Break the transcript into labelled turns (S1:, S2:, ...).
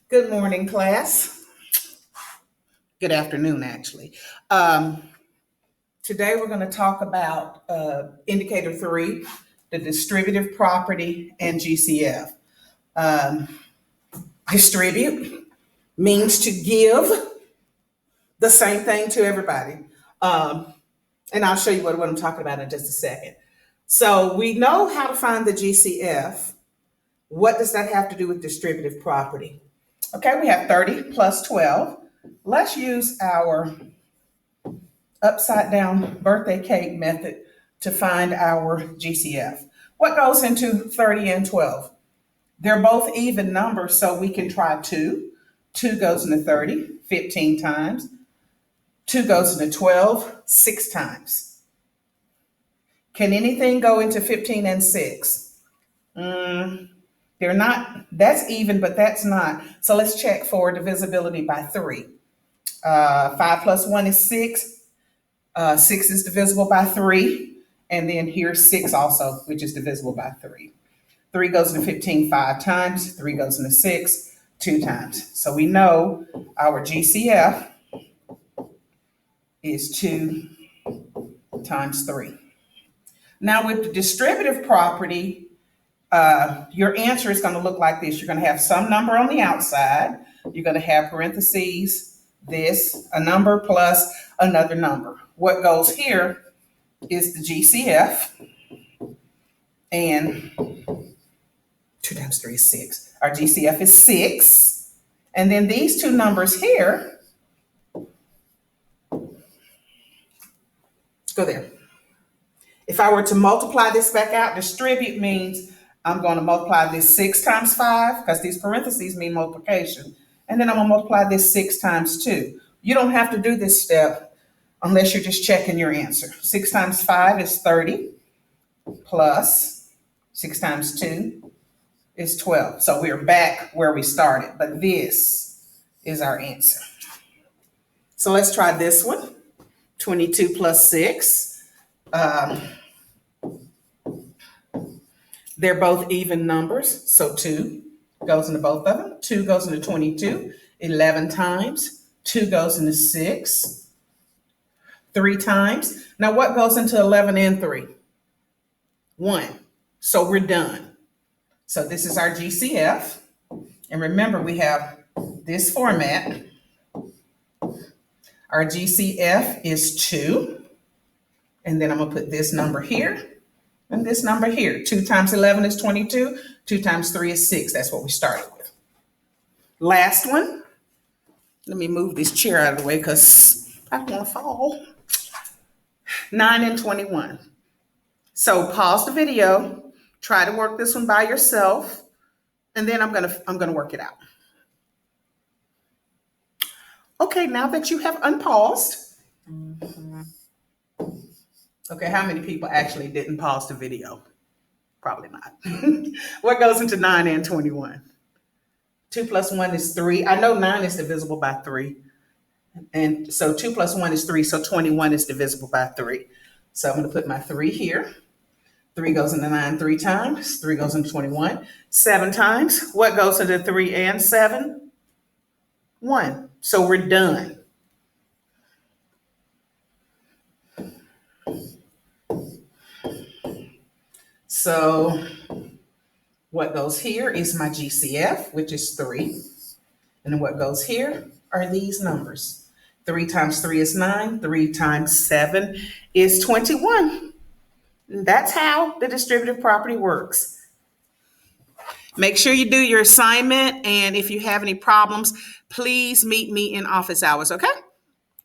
S1: Good morning, class. Good afternoon, actually. Today we're going to talk about indicator 3, the distributive property, and GCF. Distribute means to give the same thing to everybody. And I'll show you what I'm talking about in just a second. So we know how to find the GCF. What does that have to do with distributive property? Okay, we have 30 plus 12. Let's use our upside down birthday cake method to find our GCF. What goes into 30 and 12? They're both even numbers, so we can try 2. 2 goes into 30, 15 times. 2 goes into 12, 6 times. Can anything go into 15 and 6? They're not, that's even, but that's not. So let's check for divisibility by 3. 5 plus 1 is 6. 6 is divisible by 3. And then here's 6 also, which is divisible by 3. 3 goes into 15 5 times. 3 goes into 6 2 times. So we know our GCF is 2 times 3. Now with the distributive property, your answer is going to look like this. You're going to have some number on the outside. You're going to have parentheses, this, a number plus another number. What goes here is the GCF, and 2 times 3 is 6. Our GCF is 6. And then these two numbers here, let's go there. If I were to multiply this back out, distribute means I'm going to multiply this 6 times 5, because these parentheses mean multiplication. And then I'm going to multiply this 6 times 2. You don't have to do this step unless you're just checking your answer. 6 times 5 is 30, plus 6 times 2 is 12. So we're back where we started, but this is our answer. So let's try this one. 22 plus 6. They're both even numbers, so 2 goes into both of them. 2 goes into 22, 11 times. 2 goes into 6, 3 times. Now what goes into 11 and 3? 1. So we're done. So this is our GCF. And remember, we have this format. Our GCF is 2. And then I'm going to put this number here. And this number here, 2 times 11 is 22. 2 times 3 is 6. That's what we started with. Last one. Let me move this chair out of the way because I don't want to fall. 9 and 21. So pause the video. Try to work this one by yourself. And then I'm gonna work it out. Okay, now that you have unpaused. Okay, how many people actually didn't pause the video? Probably not. What goes into 9 and 21? 2 plus 1 is 3. I know 9 is divisible by 3. And so 2 plus 1 is 3, so 21 is divisible by 3. So I'm going to put my 3 here. 3 goes into 9 3 times. 3 goes into 21. 7 times. What goes into 3 and 7? 1. So we're done. So what goes here is my GCF, which is 3. And then what goes here are these numbers. 3 times 3 is 9. 3 times 7 is 21. That's how the distributive property works. Make sure you do your assignment. And if you have any problems, please meet me in office hours, okay?